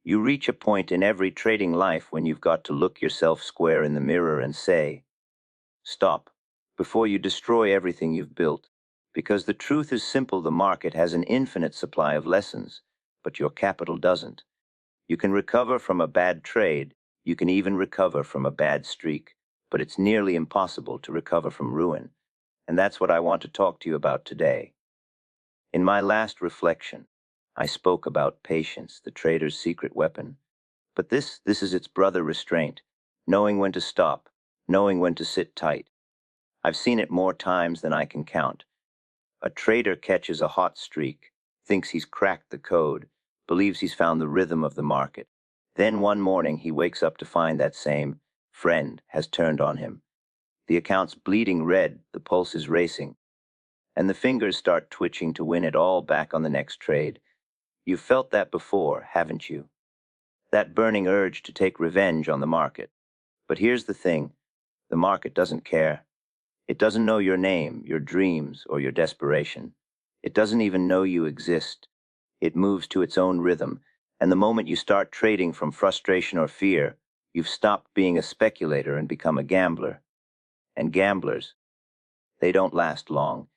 You reach a point in every trading life when you've got to look yourself square in the mirror and say, stop, before you destroy everything you've built. Because the truth is simple, the market has an infinite supply of lessons, but your capital doesn't. You can recover from a bad trade, you can even recover from a bad streak, but it's nearly impossible to recover from ruin. And that's what I want to talk to you about today. In my last reflection, I spoke about patience, the trader's secret weapon. But this is its brother, restraint, knowing when to stop, knowing when to sit tight. I've seen it more times than I can count. A trader catches a hot streak, thinks he's cracked the code, believes he's found the rhythm of the market. Then one morning he wakes up to find that same friend has turned on him. The account's bleeding red, the pulse is racing, and the fingers start twitching to win it all back on the next trade. You've felt that before, haven't you? That burning urge to take revenge on the market. But here's the thing, the market doesn't care. It doesn't know your name, your dreams, or your desperation. It doesn't even know you exist. It moves to its own rhythm, and the moment you start trading from frustration or fear, you've stopped being a speculator and become a gambler. And gamblers, they don't last long.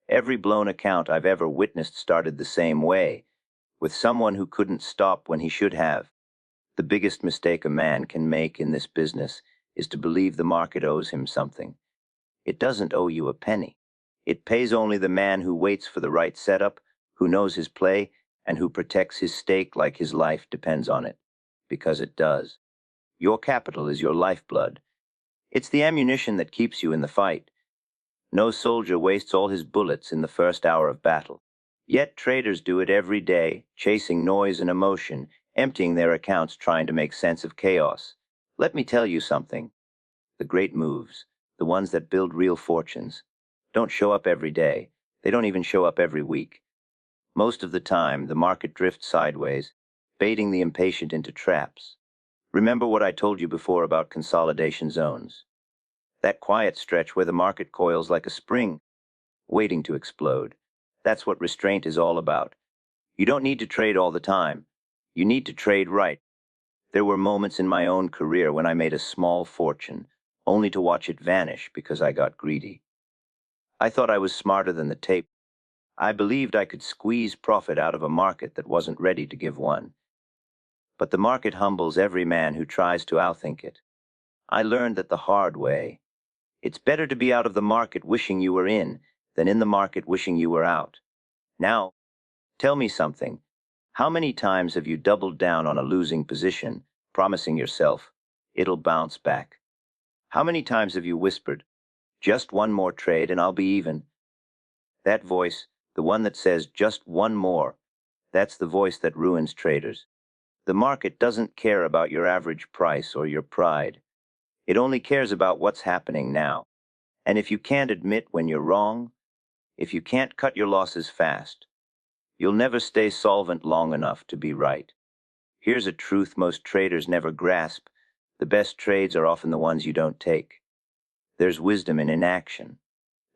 Every blown account I've ever witnessed started the same way, with someone who couldn't stop when he should have. The biggest mistake a man can make in this business is to believe the market owes him something. It doesn't owe you a penny. It pays only the man who waits for the right setup, who knows his play, and who protects his stake like his life depends on it. Because it does. Your capital is your lifeblood. It's the ammunition that keeps you in the fight. No soldier wastes all his bullets in the first hour of battle. Yet traders do it every day, chasing noise and emotion, emptying their accounts trying to make sense of chaos. Let me tell you something. The great moves, the ones that build real fortunes, don't show up every day. They don't even show up every week. Most of the time, the market drifts sideways, baiting the impatient into traps. Remember what I told you before about consolidation zones? That quiet stretch where the market coils like a spring, waiting to explode. That's what restraint is all about. You don't need to trade all the time. You need to trade right. There were moments in my own career when I made a small fortune, only to watch it vanish because I got greedy. I thought I was smarter than the tape. I believed I could squeeze profit out of a market that wasn't ready to give one. But the market humbles every man who tries to outthink it. I learned that the hard way. It's better to be out of the market wishing you were in than in the market wishing you were out. Now, tell me something. How many times have you doubled down on a losing position, promising yourself, it'll bounce back? How many times have you whispered, just one more trade and I'll be even? That voice, the one that says just one more, that's the voice that ruins traders. The market doesn't care about your average price or your pride. It only cares about what's happening now. And if you can't admit when you're wrong, if you can't cut your losses fast, you'll never stay solvent long enough to be right. Here's a truth most traders never grasp. The best trades are often the ones you don't take. There's wisdom in inaction.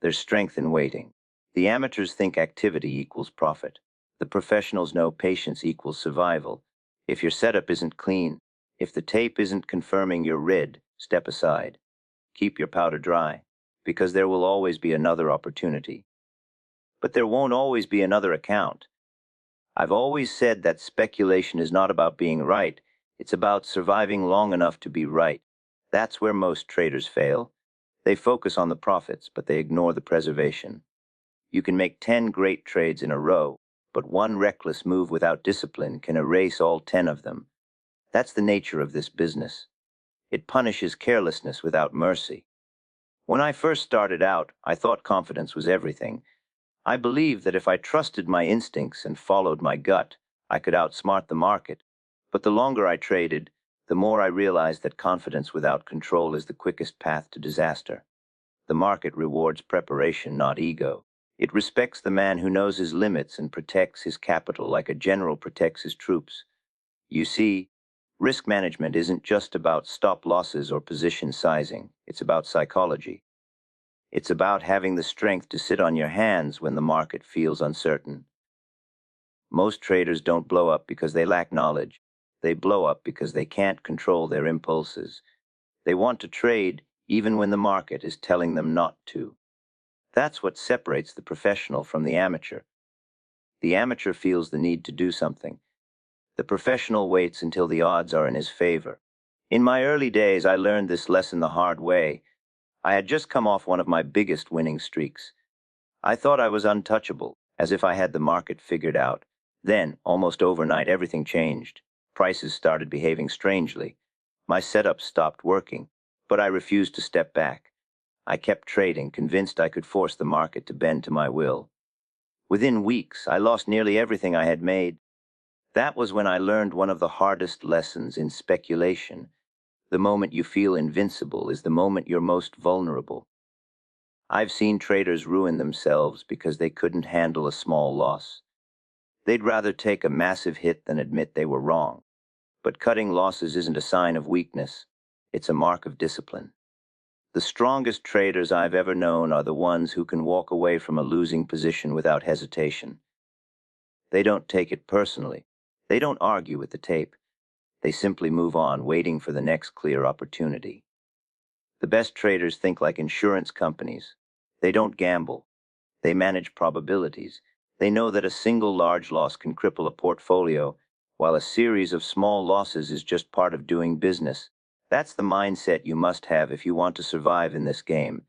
There's strength in waiting. The amateurs think activity equals profit. The professionals know patience equals survival. If your setup isn't clean, if the tape isn't confirming you're rid, step aside. Keep your powder dry, because there will always be another opportunity. But there won't always be another account. I've always said that speculation is not about being right, it's about surviving long enough to be right. That's where most traders fail. They focus on the profits, but they ignore the preservation. You can make 10 great trades in a row, but one reckless move without discipline can erase all 10 of them. That's the nature of this business. It punishes carelessness without mercy. When I first started out, I thought confidence was everything. I believed that if I trusted my instincts and followed my gut, I could outsmart the market. But the longer I traded, the more I realized that confidence without control is the quickest path to disaster. The market rewards preparation, not ego. It respects the man who knows his limits and protects his capital like a general protects his troops. You see, risk management isn't just about stop losses or position sizing. It's about psychology. It's about having the strength to sit on your hands when the market feels uncertain. Most traders don't blow up because they lack knowledge. They blow up because they can't control their impulses. They want to trade even when the market is telling them not to. That's what separates the professional from the amateur. The amateur feels the need to do something. The professional waits until the odds are in his favor. In my early days, I learned this lesson the hard way. I had just come off one of my biggest winning streaks. I thought I was untouchable, as if I had the market figured out. Then, almost overnight, everything changed. Prices started behaving strangely. My setup stopped working, but I refused to step back. I kept trading, convinced I could force the market to bend to my will. Within weeks, I lost nearly everything I had made. That was when I learned one of the hardest lessons in speculation. The moment you feel invincible is the moment you're most vulnerable. I've seen traders ruin themselves because they couldn't handle a small loss. They'd rather take a massive hit than admit they were wrong. But cutting losses isn't a sign of weakness. It's a mark of discipline. The strongest traders I've ever known are the ones who can walk away from a losing position without hesitation. They don't take it personally. They don't argue with the tape. They simply move on, waiting for the next clear opportunity. The best traders think like insurance companies. They don't gamble. They manage probabilities. They know that a single large loss can cripple a portfolio, while a series of small losses is just part of doing business. That's the mindset you must have if you want to survive in this game.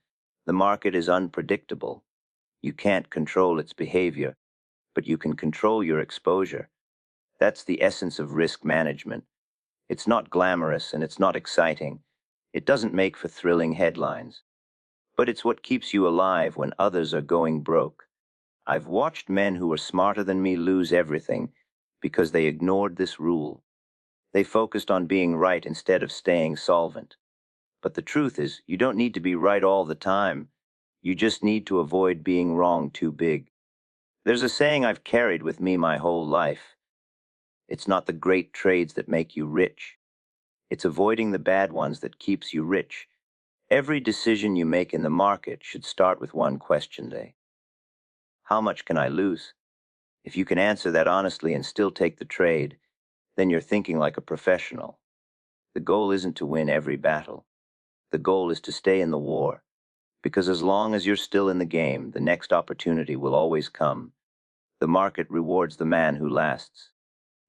The market is unpredictable. You can't control its behavior, but you can control your exposure. That's the essence of risk management. It's not glamorous and it's not exciting. It doesn't make for thrilling headlines. But it's what keeps you alive when others are going broke. I've watched men who were smarter than me lose everything because they ignored this rule. They focused on being right instead of staying solvent. But the truth is, you don't need to be right all the time. You just need to avoid being wrong too big. There's a saying I've carried with me my whole life. It's not the great trades that make you rich. It's avoiding the bad ones that keeps you rich. Every decision you make in the market should start with one question today. How much can I lose? If you can answer that honestly and still take the trade, then you're thinking like a professional. The goal isn't to win every battle. The goal is to stay in the war. Because as long as you're still in the game, the next opportunity will always come. The market rewards the man who lasts.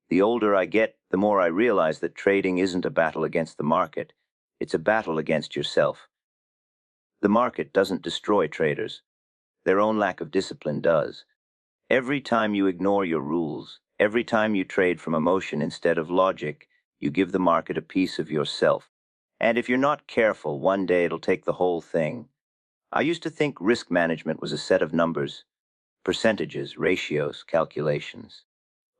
The older I get, the more I realize that trading isn't a battle against the market. It's a battle against yourself. The market doesn't destroy traders. Their own lack of discipline does. Every time you ignore your rules, every time you trade from emotion instead of logic, you give the market a piece of yourself. And if you're not careful, one day it'll take the whole thing. I used to think risk management was a set of numbers, percentages, ratios, calculations.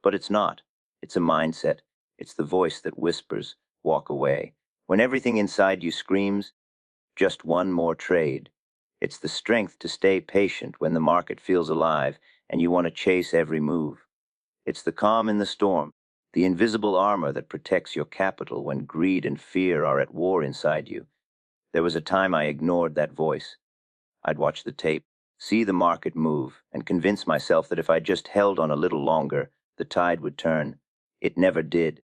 But it's not. It's a mindset. It's the voice that whispers, walk away. When everything inside you screams, just one more trade. It's the strength to stay patient when the market feels alive and you want to chase every move. It's the calm in the storm, the invisible armor that protects your capital when greed and fear are at war inside you. There was a time I ignored that voice. I'd watch the tape, see the market move, and convince myself that if I just held on a little longer, the tide would turn. It never did.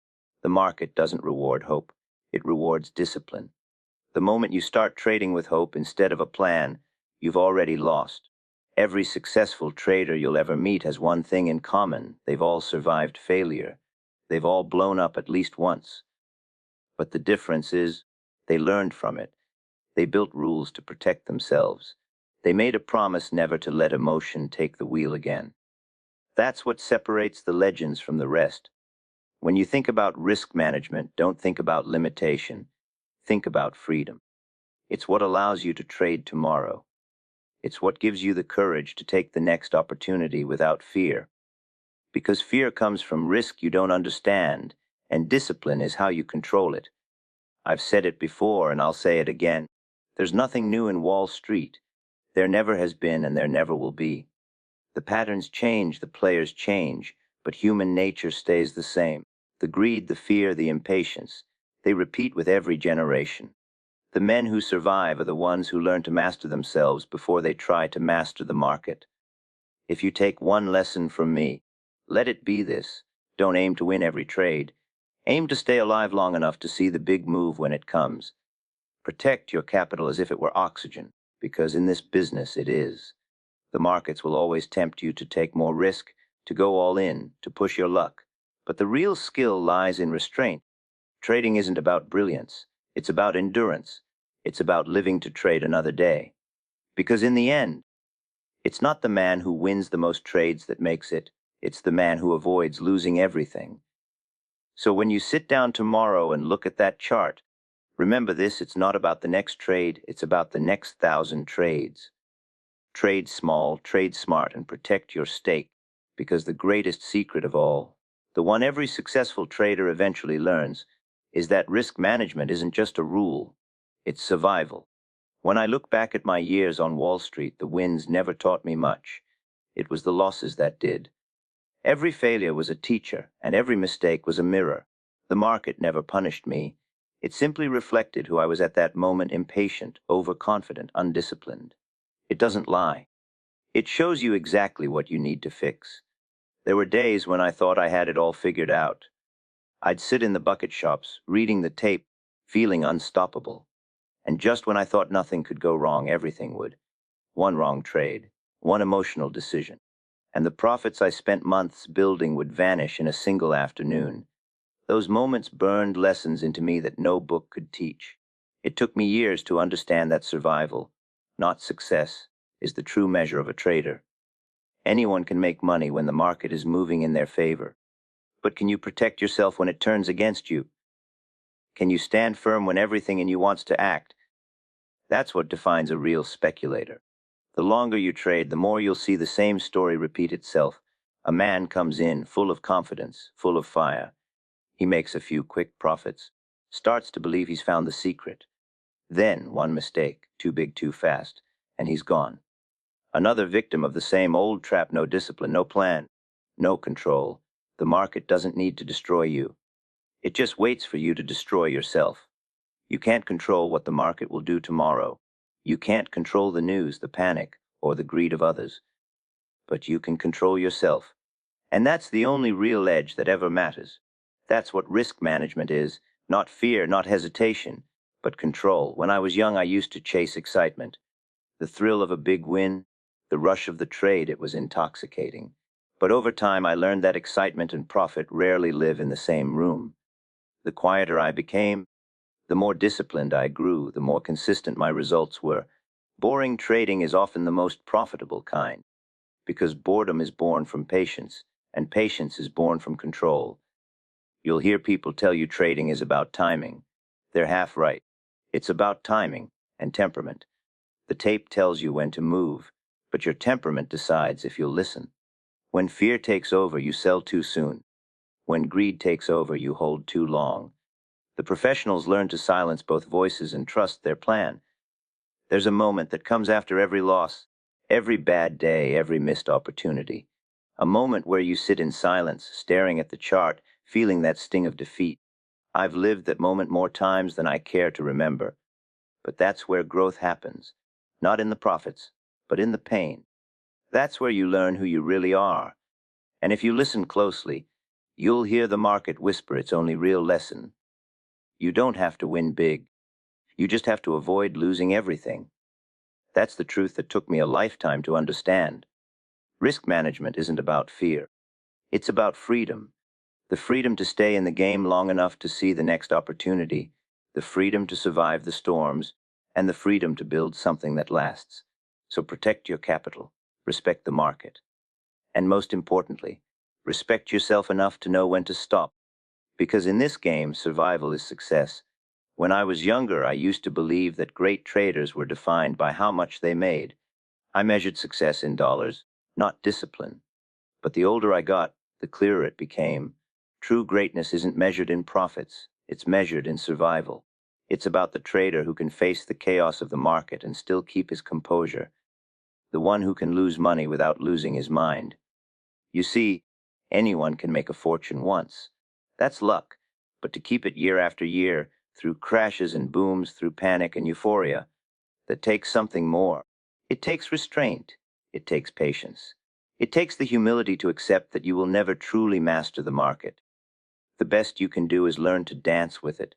The market doesn't reward hope. It rewards discipline. The moment you start trading with hope instead of a plan, you've already lost. Every successful trader you'll ever meet has one thing in common. They've all survived failure. They've all blown up at least once. But the difference is, they learned from it. They built rules to protect themselves. They made a promise never to let emotion take the wheel again. That's what separates the legends from the rest. When you think about risk management, don't think about limitation. Think about freedom. It's what allows you to trade tomorrow. It's what gives you the courage to take the next opportunity without fear. Because fear comes from risk you don't understand, and discipline is how you control it. I've said it before and I'll say it again. There's nothing new in Wall Street. There never has been and there never will be. The patterns change, the players change, but human nature stays the same. The greed, the fear, the impatience, they repeat with every generation. The men who survive are the ones who learn to master themselves before they try to master the market. If you take one lesson from me, let it be this: don't aim to win every trade. Aim to stay alive long enough to see the big move when it comes. Protect your capital as if it were oxygen, because in this business it is. The markets will always tempt you to take more risk, to go all in, to push your luck. But the real skill lies in restraint. Trading isn't about brilliance. It's about endurance. It's about living to trade another day. Because in the end, it's not the man who wins the most trades that makes it. It's the man who avoids losing everything. So when you sit down tomorrow and look at that chart, remember this, it's not about the next trade, it's about the next 1,000 trades. Trade small, trade smart, and protect your stake, because the greatest secret of all, the one every successful trader eventually learns, is that risk management isn't just a rule, it's survival. When I look back at my years on Wall Street, the wins never taught me much. It was the losses that did. Every failure was a teacher, and every mistake was a mirror. The market never punished me. It simply reflected who I was at that moment: impatient, overconfident, undisciplined. It doesn't lie. It shows you exactly what you need to fix. There were days when I thought I had it all figured out. I'd sit in the bucket shops, reading the tape, feeling unstoppable. And just when I thought nothing could go wrong, everything would. One wrong trade, one emotional decision, and the profits I spent months building would vanish in a single afternoon. Those moments burned lessons into me that no book could teach. It took me years to understand that survival, not success, is the true measure of a trader. Anyone can make money when the market is moving in their favor. But can you protect yourself when it turns against you? Can you stand firm when everything in you wants to act? That's what defines a real speculator. The longer you trade, the more you'll see the same story repeat itself. A man comes in full of confidence, full of fire. He makes a few quick profits, starts to believe he's found the secret. Then, one mistake, too big, too fast, and he's gone. Another victim of the same old trap: no discipline, no plan, no control. The market doesn't need to destroy you. It just waits for you to destroy yourself. You can't control what the market will do tomorrow. You can't control the news, the panic, or the greed of others. But you can control yourself. And that's the only real edge that ever matters. That's what risk management is. Not fear, not hesitation, but control. When I was young, I used to chase excitement. The thrill of a big win, the rush of the trade, it was intoxicating. But over time, I learned that excitement and profit rarely live in the same room. The quieter I became, the more disciplined I grew, the more consistent my results were. Boring trading is often the most profitable kind, because boredom is born from patience, and patience is born from control. You'll hear people tell you trading is about timing. They're half right. It's about timing and temperament. The tape tells you when to move, but your temperament decides if you'll listen. When fear takes over, you sell too soon. When greed takes over, you hold too long. The professionals learn to silence both voices and trust their plan. There's a moment that comes after every loss, every bad day, every missed opportunity. A moment where you sit in silence, staring at the chart, feeling that sting of defeat. I've lived that moment more times than I care to remember. But that's where growth happens. Not in the profits, but in the pain. That's where you learn who you really are. And if you listen closely, you'll hear the market whisper its only real lesson. You don't have to win big. You just have to avoid losing everything. That's the truth that took me a lifetime to understand. Risk management isn't about fear. It's about freedom. The freedom to stay in the game long enough to see the next opportunity, the freedom to survive the storms, and the freedom to build something that lasts. So protect your capital, respect the market, and most importantly, respect yourself enough to know when to stop. Because in this game, survival is success. When I was younger, I used to believe that great traders were defined by how much they made. I measured success in dollars, not discipline. But the older I got, the clearer it became. True greatness isn't measured in profits, it's measured in survival. It's about the trader who can face the chaos of the market and still keep his composure, the one who can lose money without losing his mind. You see, anyone can make a fortune once. That's luck, but to keep it year after year, through crashes and booms, through panic and euphoria, that takes something more. It takes restraint. It takes patience. It takes the humility to accept that you will never truly master the market. The best you can do is learn to dance with it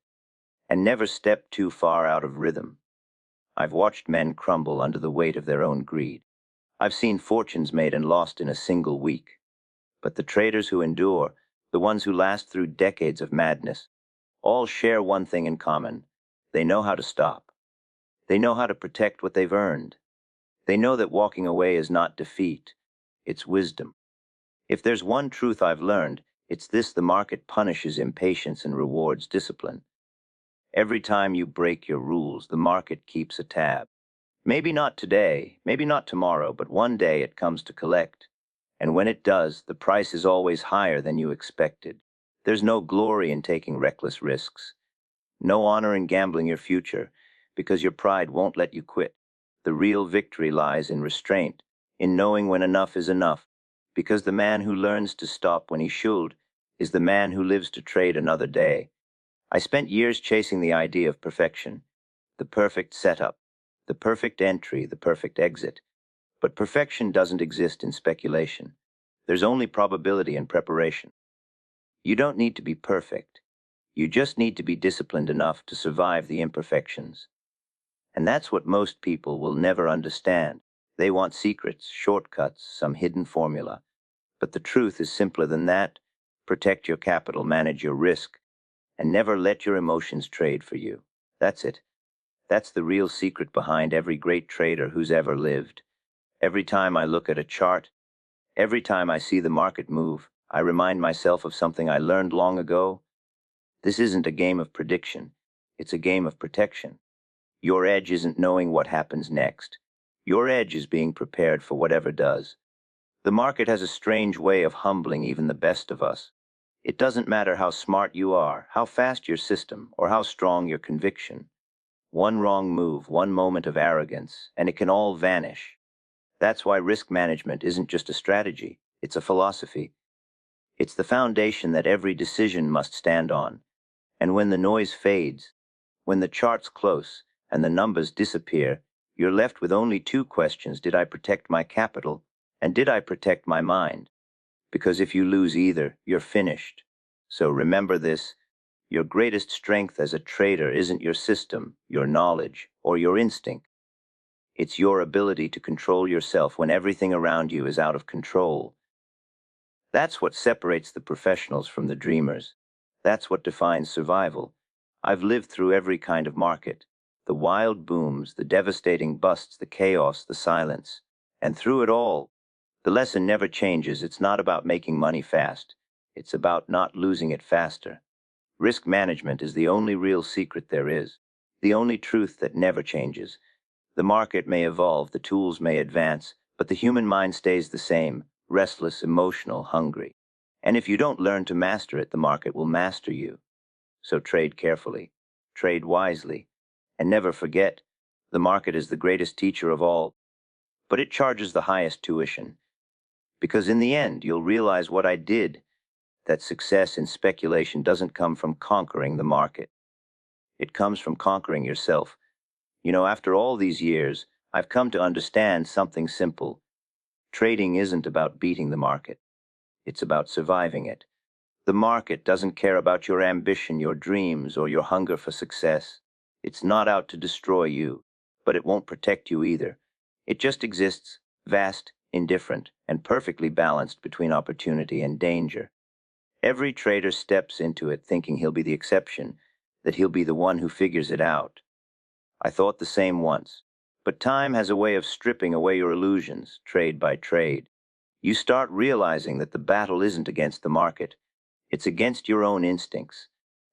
and never step too far out of rhythm. I've watched men crumble under the weight of their own greed. I've seen fortunes made and lost in a single week. But the traders who endure, the ones who last through decades of madness, all share one thing in common. They know how to stop. They know how to protect what they've earned. They know that walking away is not defeat, it's wisdom. If there's one truth I've learned, it's this: the market punishes impatience and rewards discipline. Every time you break your rules, the market keeps a tab. Maybe not today, maybe not tomorrow, but one day it comes to collect. And when it does, the price is always higher than you expected. There's no glory in taking reckless risks, no honor in gambling your future, because your pride won't let you quit. The real victory lies in restraint, in knowing when enough is enough, because the man who learns to stop when he should is the man who lives to trade another day. I spent years chasing the idea of perfection, the perfect setup, the perfect entry, the perfect exit. But perfection doesn't exist in speculation. There's only probability and preparation. You don't need to be perfect. You just need to be disciplined enough to survive the imperfections. And that's what most people will never understand. They want secrets, shortcuts, some hidden formula. But the truth is simpler than that. Protect your capital, manage your risk, and never let your emotions trade for you. That's it. That's the real secret behind every great trader who's ever lived. Every time I look at a chart, every time I see the market move, I remind myself of something I learned long ago. This isn't a game of prediction. It's a game of protection. Your edge isn't knowing what happens next. Your edge is being prepared for whatever does. The market has a strange way of humbling even the best of us. It doesn't matter how smart you are, how fast your system, or how strong your conviction. One wrong move, one moment of arrogance, and it can all vanish. That's why risk management isn't just a strategy, it's a philosophy. It's the foundation that every decision must stand on. And when the noise fades, when the chart's close and the numbers disappear, you're left with only two questions: did I protect my capital, and did I protect my mind? Because if you lose either, you're finished. So remember this: your greatest strength as a trader isn't your system, your knowledge, or your instinct. It's your ability to control yourself when everything around you is out of control. That's what separates the professionals from the dreamers. That's what defines survival. I've lived through every kind of market: the wild booms, the devastating busts, the chaos, the silence. And through it all, the lesson never changes. It's not about making money fast. It's about not losing it faster. Risk management is the only real secret there is, the only truth that never changes. The market may evolve, the tools may advance, but the human mind stays the same: restless, emotional, hungry. And if you don't learn to master it, the market will master you. So trade carefully, trade wisely, and never forget, the market is the greatest teacher of all, but it charges the highest tuition. Because in the end, you'll realize what I did, that success in speculation doesn't come from conquering the market. It comes from conquering yourself. After all these years, I've come to understand something simple. Trading isn't about beating the market. It's about surviving it. The market doesn't care about your ambition, your dreams, or your hunger for success. It's not out to destroy you, but it won't protect you either. It just exists, vast, indifferent, and perfectly balanced between opportunity and danger. Every trader steps into it thinking he'll be the exception, that he'll be the one who figures it out. I thought the same once. But time has a way of stripping away your illusions, trade by trade. You start realizing that the battle isn't against the market. It's against your own instincts,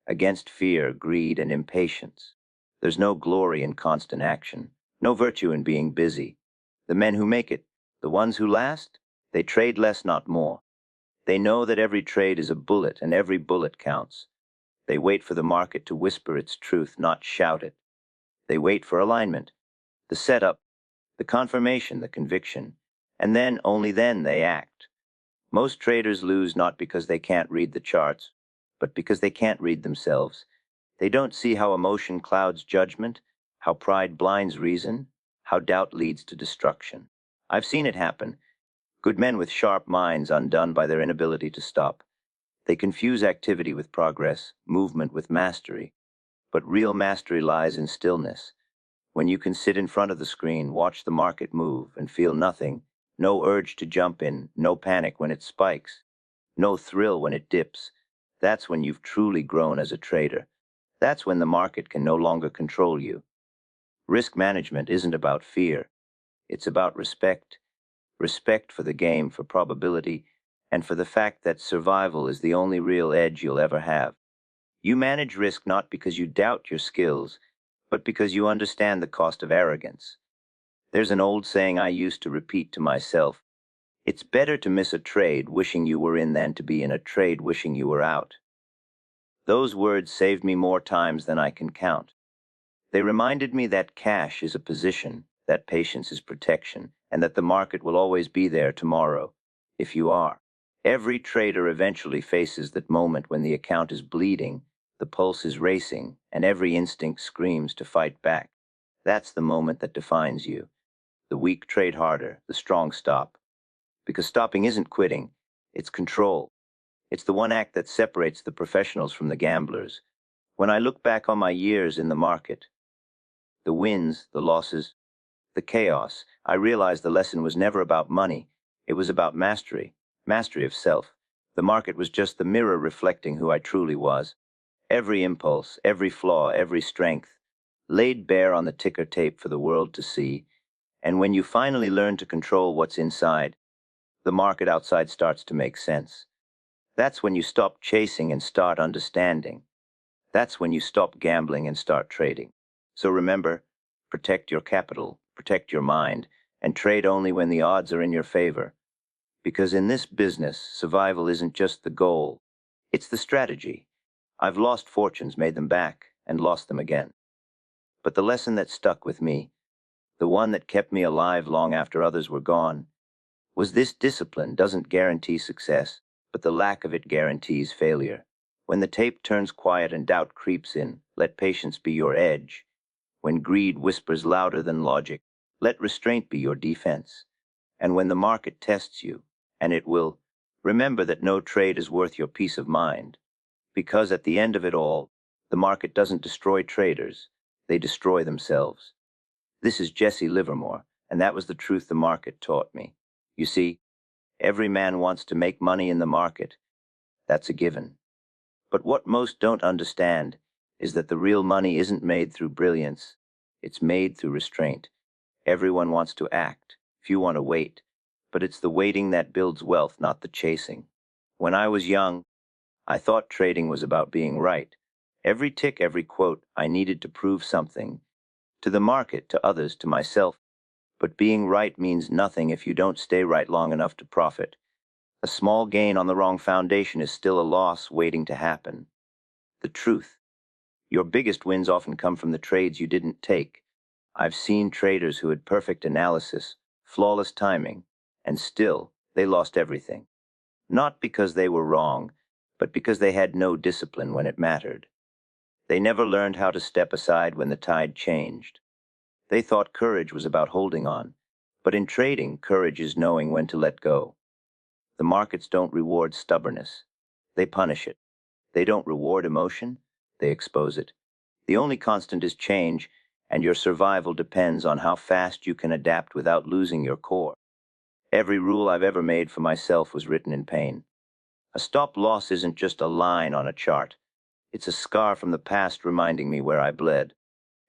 against fear, greed, and impatience. There's no glory in constant action, no virtue in being busy. The men who make it, the ones who last, they trade less, not more. They know that every trade is a bullet, and every bullet counts. They wait for the market to whisper its truth, not shout it. They wait for alignment, the setup, the confirmation, the conviction, and then, only then, they act. Most traders lose not because they can't read the charts, but because they can't read themselves. They don't see how emotion clouds judgment, how pride blinds reason, how doubt leads to destruction. I've seen it happen. Good men with sharp minds undone by their inability to stop. They confuse activity with progress, movement with mastery. But real mastery lies in stillness. When you can sit in front of the screen, watch the market move, and feel nothing, no urge to jump in, no panic when it spikes, no thrill when it dips, that's when you've truly grown as a trader. That's when the market can no longer control you. Risk management isn't about fear. It's about respect. Respect for the game, for probability, and for the fact that survival is the only real edge you'll ever have. You manage risk not because you doubt your skills, but because you understand the cost of arrogance. There's an old saying I used to repeat to myself: it's better to miss a trade wishing you were in than to be in a trade wishing you were out. Those words saved me more times than I can count. They reminded me that cash is a position, that patience is protection, and that the market will always be there tomorrow, if you are. Every trader eventually faces that moment when the account is bleeding, the pulse is racing, and every instinct screams to fight back. That's the moment that defines you. The weak trade harder, the strong stop. Because stopping isn't quitting, it's control. It's the one act that separates the professionals from the gamblers. When I look back on my years in the market, the wins, the losses, the chaos, I realized the lesson was never about money. It was about mastery, mastery of self. The market was just the mirror reflecting who I truly was. Every impulse, every flaw, every strength, laid bare on the ticker tape for the world to see. And when you finally learn to control what's inside, the market outside starts to make sense. That's when you stop chasing and start understanding. That's when you stop gambling and start trading. So remember, protect your capital, protect your mind, and trade only when the odds are in your favor. Because in this business, survival isn't just the goal, it's the strategy. I've lost fortunes, made them back, and lost them again. But the lesson that stuck with me, the one that kept me alive long after others were gone, was this: discipline doesn't guarantee success, but the lack of it guarantees failure. When the tape turns quiet and doubt creeps in, let patience be your edge. When greed whispers louder than logic, let restraint be your defense. And when the market tests you, and it will, remember that no trade is worth your peace of mind. Because at the end of it all, the market doesn't destroy traders, they destroy themselves. This is Jesse Livermore, and that was the truth the market taught me. You see, every man wants to make money in the market. That's a given. But what most don't understand is that the real money isn't made through brilliance. It's made through restraint. Everyone wants to act. Few want to wait. But it's the waiting that builds wealth, not the chasing. When I was young, I thought trading was about being right. Every tick, every quote, I needed to prove something. To the market, to others, to myself. But being right means nothing if you don't stay right long enough to profit. A small gain on the wrong foundation is still a loss waiting to happen. The truth. Your biggest wins often come from the trades you didn't take. I've seen traders who had perfect analysis, flawless timing, and still they lost everything. Not because they were wrong, but because they had no discipline when it mattered. They never learned how to step aside when the tide changed. They thought courage was about holding on, but in trading, courage is knowing when to let go. The markets don't reward stubbornness. They punish it. They don't reward emotion. They expose it. The only constant is change, and your survival depends on how fast you can adapt without losing your core. Every rule I've ever made for myself was written in pain. A stop loss isn't just a line on a chart. It's a scar from the past reminding me where I bled.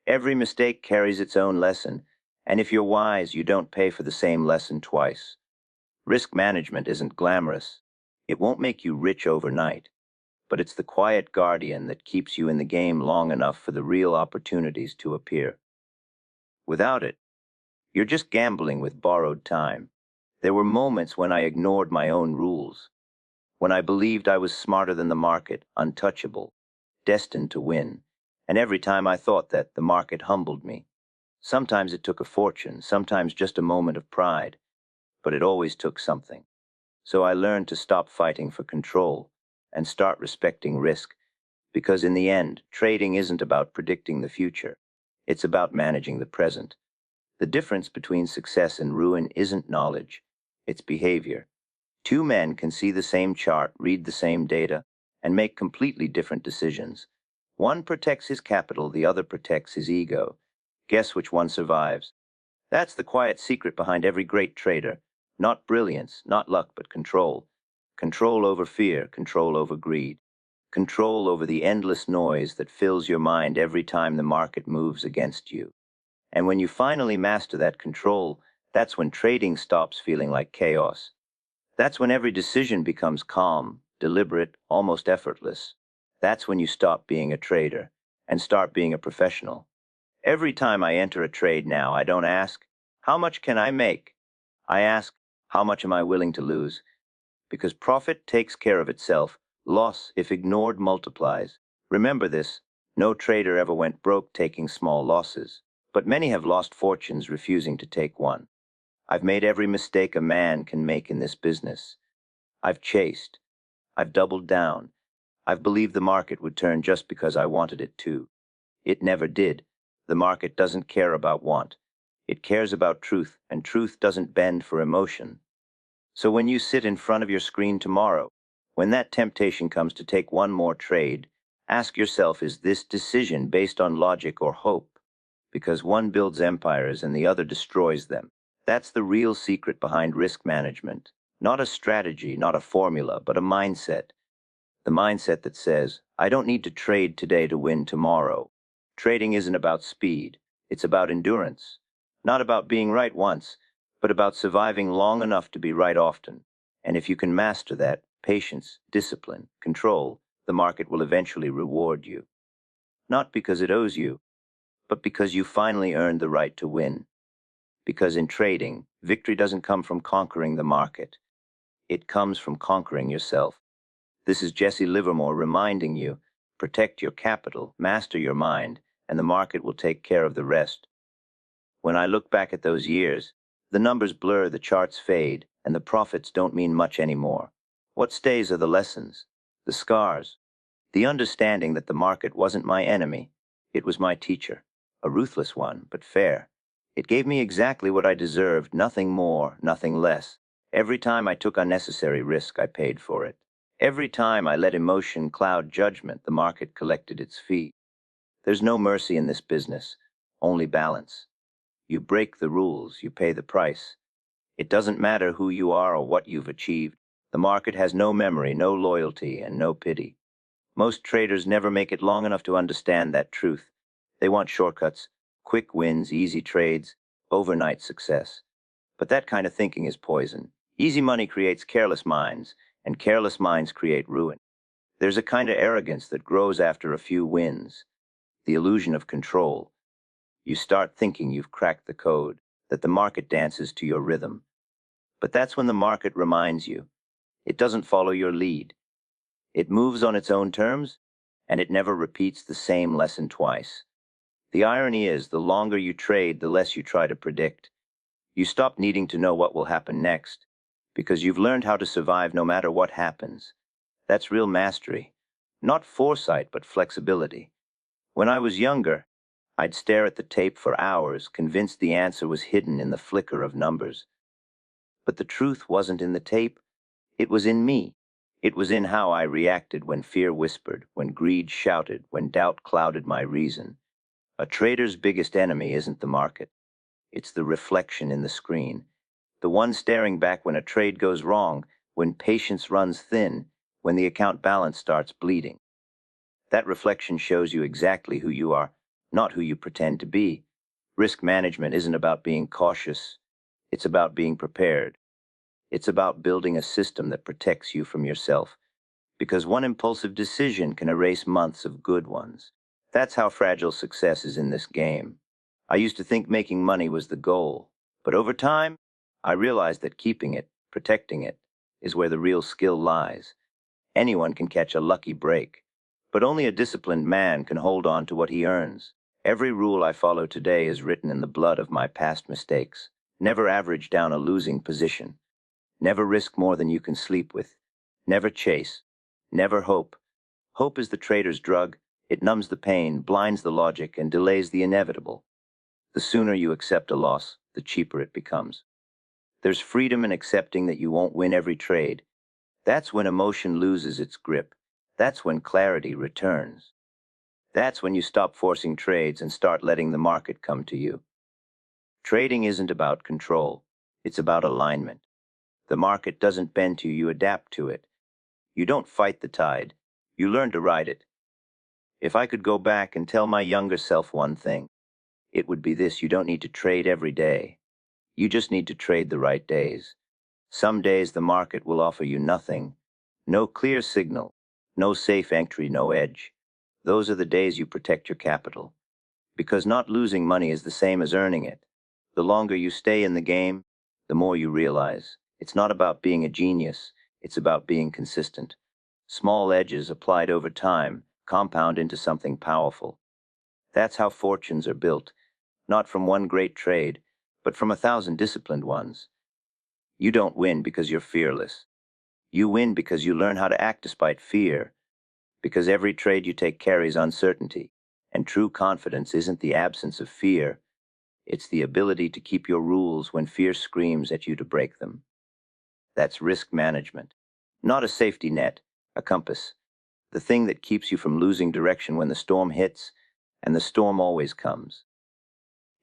Every mistake carries its own lesson, and if you're wise, you don't pay for the same lesson twice. Risk management isn't glamorous. It won't make you rich overnight, but it's the quiet guardian that keeps you in the game long enough for the real opportunities to appear. Without it, you're just gambling with borrowed time. There were moments when I ignored my own rules, when I believed I was smarter than the market, untouchable, destined to win. And every time I thought that, the market humbled me. Sometimes it took a fortune, sometimes just a moment of pride, but it always took something. So I learned to stop fighting for control and start respecting risk, because in the end, trading isn't about predicting the future. It's about managing the present. The difference between success and ruin isn't knowledge, it's behavior. Two men can see the same chart, read the same data, and make completely different decisions. One protects his capital, the other protects his ego. Guess which one survives? That's the quiet secret behind every great trader. Not brilliance, not luck, but control. Control over fear, control over greed. Control over the endless noise that fills your mind every time the market moves against you. And when you finally master that control, that's when trading stops feeling like chaos. That's when every decision becomes calm, deliberate, almost effortless. That's when you stop being a trader and start being a professional. Every time I enter a trade now, I don't ask, how much can I make? I ask, how much am I willing to lose? Because profit takes care of itself, loss, if ignored, multiplies. Remember this, no trader ever went broke taking small losses, but many have lost fortunes refusing to take one. I've made every mistake a man can make in this business. I've chased. I've doubled down. I've believed the market would turn just because I wanted it to. It never did. The market doesn't care about want. It cares about truth, and truth doesn't bend for emotion. So when you sit in front of your screen tomorrow, when that temptation comes to take one more trade, ask yourself, is this decision based on logic or hope? Because one builds empires and the other destroys them. That's the real secret behind risk management. Not a strategy, not a formula, but a mindset. The mindset that says, I don't need to trade today to win tomorrow. Trading isn't about speed. It's about endurance. Not about being right once, but about surviving long enough to be right often. And if you can master that, patience, discipline, control, the market will eventually reward you. Not because it owes you, but because you finally earned the right to win. Because in trading, victory doesn't come from conquering the market. It comes from conquering yourself. This is Jesse Livermore reminding you, protect your capital, master your mind, and the market will take care of the rest. When I look back at those years, the numbers blur, the charts fade, and the profits don't mean much anymore. What stays are the lessons, the scars, the understanding that the market wasn't my enemy. It was my teacher, a ruthless one, but fair. It gave me exactly what I deserved, nothing more, nothing less. Every time I took unnecessary risk, I paid for it. Every time I let emotion cloud judgment, the market collected its fee. There's no mercy in this business, only balance. You break the rules, you pay the price. It doesn't matter who you are or what you've achieved. The market has no memory, no loyalty, and no pity. Most traders never make it long enough to understand that truth. They want shortcuts, quick wins, easy trades, overnight success. But that kind of thinking is poison. Easy money creates careless minds, and careless minds create ruin. There's a kind of arrogance that grows after a few wins, the illusion of control. You start thinking you've cracked the code, that the market dances to your rhythm. But that's when the market reminds you, it doesn't follow your lead. It moves on its own terms, and it never repeats the same lesson twice. The irony is, the longer you trade, the less you try to predict. You stop needing to know what will happen next, because you've learned how to survive no matter what happens. That's real mastery. Not foresight, but flexibility. When I was younger, I'd stare at the tape for hours, convinced the answer was hidden in the flicker of numbers. But the truth wasn't in the tape, it was in me. It was in how I reacted when fear whispered, when greed shouted, when doubt clouded my reason. A trader's biggest enemy isn't the market. It's the reflection in the screen. The one staring back when a trade goes wrong, when patience runs thin, when the account balance starts bleeding. That reflection shows you exactly who you are, not who you pretend to be. Risk management isn't about being cautious. It's about being prepared. It's about building a system that protects you from yourself, because one impulsive decision can erase months of good ones. That's how fragile success is in this game. I used to think making money was the goal, but over time, I realized that keeping it, protecting it, is where the real skill lies. Anyone can catch a lucky break, but only a disciplined man can hold on to what he earns. Every rule I follow today is written in the blood of my past mistakes. Never average down a losing position. Never risk more than you can sleep with. Never chase. Never hope. Hope is the trader's drug. It numbs the pain, blinds the logic, and delays the inevitable. The sooner you accept a loss, the cheaper it becomes. There's freedom in accepting that you won't win every trade. That's when emotion loses its grip. That's when clarity returns. That's when you stop forcing trades and start letting the market come to you. Trading isn't about control. It's about alignment. The market doesn't bend to you, you adapt to it. You don't fight the tide. You learn to ride it. If I could go back and tell my younger self one thing, it would be this: you don't need to trade every day. You just need to trade the right days. Some days the market will offer you nothing. No clear signal, no safe entry, no edge. Those are the days you protect your capital. Because not losing money is the same as earning it. The longer you stay in the game, the more you realize. It's not about being a genius, it's about being consistent. Small edges applied over time compound into something powerful. That's how fortunes are built, not from one great trade, but from 1,000 disciplined ones. You don't win because you're fearless. You win because you learn how to act despite fear, because every trade you take carries uncertainty, and true confidence isn't the absence of fear, it's the ability to keep your rules when fear screams at you to break them. That's risk management. Not a safety net, a compass. The thing that keeps you from losing direction when the storm hits, and the storm always comes.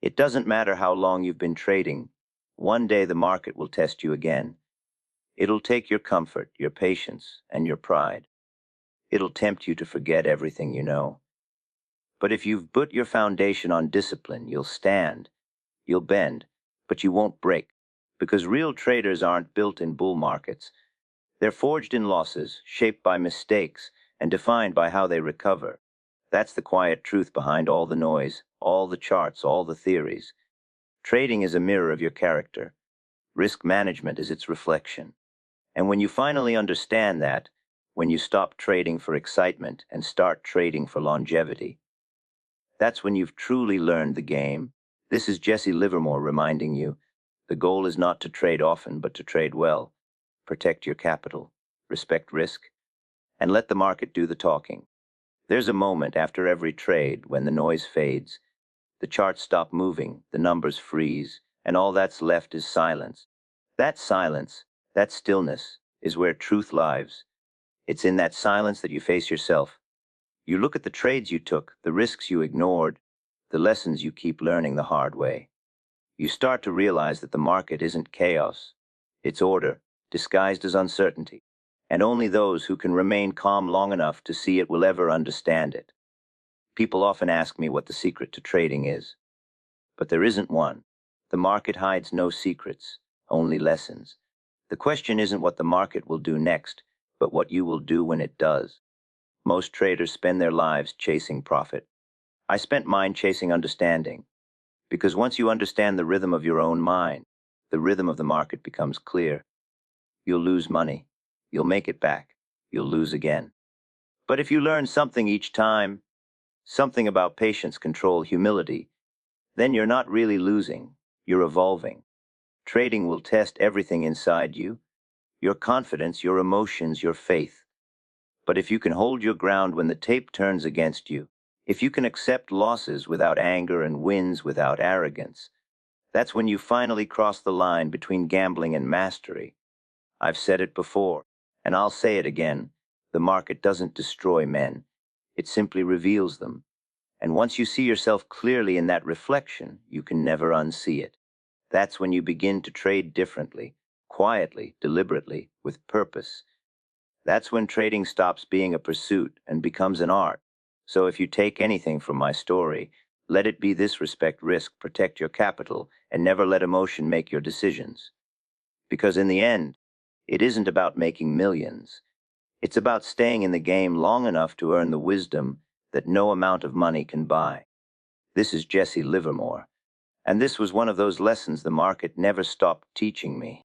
It doesn't matter how long you've been trading, one day the market will test you again. It'll take your comfort, your patience, and your pride. It'll tempt you to forget everything you know. But if you've put your foundation on discipline, you'll stand, you'll bend, but you won't break. Because real traders aren't built in bull markets. They're forged in losses, shaped by mistakes, and defined by how they recover. That's the quiet truth behind all the noise, all the charts, all the theories. Trading is a mirror of your character. Risk management is its reflection. And when you finally understand that, when you stop trading for excitement and start trading for longevity, that's when you've truly learned the game. This is Jesse Livermore reminding you, the goal is not to trade often, but to trade well. Protect your capital, respect risk, and let the market do the talking. There's a moment after every trade when the noise fades, the charts stop moving, the numbers freeze, and all that's left is silence. That silence, that stillness, is where truth lives. It's in that silence that you face yourself. You look at the trades you took, the risks you ignored, the lessons you keep learning the hard way. You start to realize that the market isn't chaos. It's order, disguised as uncertainty. And only those who can remain calm long enough to see it will ever understand it. People often ask me what the secret to trading is. But there isn't one. The market hides no secrets, only lessons. The question isn't what the market will do next, but what you will do when it does. Most traders spend their lives chasing profit. I spent mine chasing understanding. Because once you understand the rhythm of your own mind, the rhythm of the market becomes clear. You'll lose money. You'll make it back. You'll lose again. But if you learn something each time, something about patience, control, humility, then you're not really losing. You're evolving. Trading will test everything inside you, your confidence, your emotions, your faith. But if you can hold your ground when the tape turns against you, if you can accept losses without anger and wins without arrogance, that's when you finally cross the line between gambling and mastery. I've said it before, and I'll say it again. The market doesn't destroy men. It simply reveals them. And once you see yourself clearly in that reflection, you can never unsee it. That's when you begin to trade differently, quietly, deliberately, with purpose. That's when trading stops being a pursuit and becomes an art. So if you take anything from my story, let it be this: respect risk, protect your capital, and never let emotion make your decisions. Because in the end, it isn't about making millions. It's about staying in the game long enough to earn the wisdom that no amount of money can buy. This is Jesse Livermore, and this was one of those lessons the market never stopped teaching me.